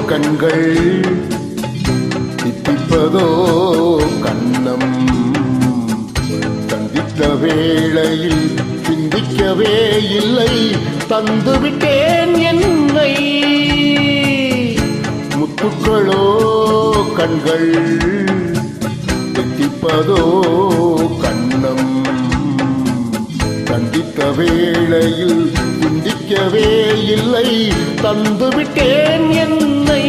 கண்கள் தித்திப்பதோ கண்ணம் சந்தித்த வேளையில் சிந்திக்கவே இல்லை தந்துவிட்டேன் என்னை முத்துக்களோ கண்கள் தித்திப்பதோ கண்ணம் சந்தித்த வேளையில் சிந்திக்கவே இல்லை தந்துவிட்டேன் என்னை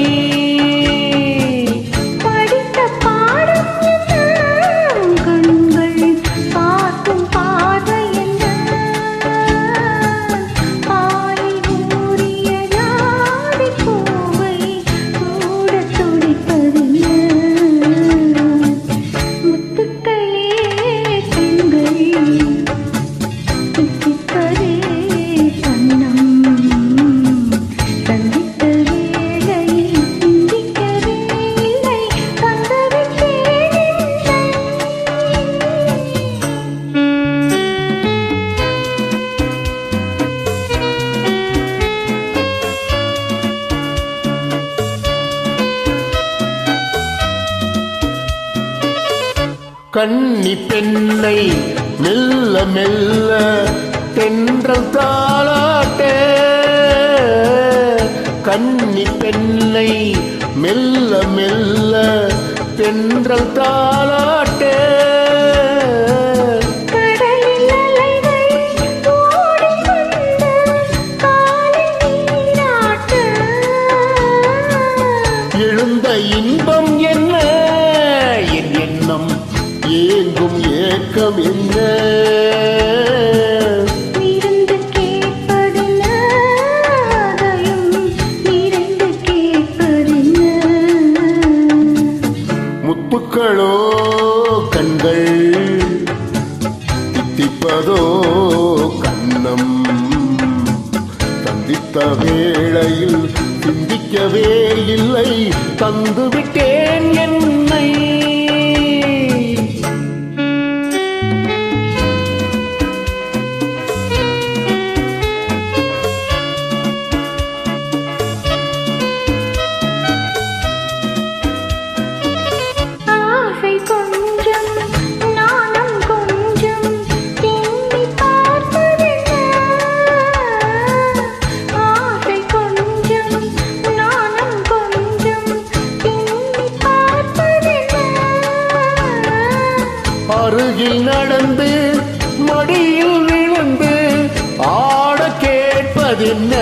கன்னி பெண்ணை மெல்ல மெல்ல தென்றல் தாளாட்ட கன்னி பெண்ணை மெல்ல மெல்ல தென்றல் தாளாட்ட எழுந்த இன்பம் என்ன என் எண்ணம் ஏங்கும் ஏக்கம் என்ன முத்துக்களோ கண்கள் தித்திப்பதோ கண்ணம் சந்தித்த வேளையில் சிந்திக்கவே இல்லை தந்துவிட்டேன் என்னை அருகில் நடந்து மடியில் விழுந்து ஆட கேட்பதென்ன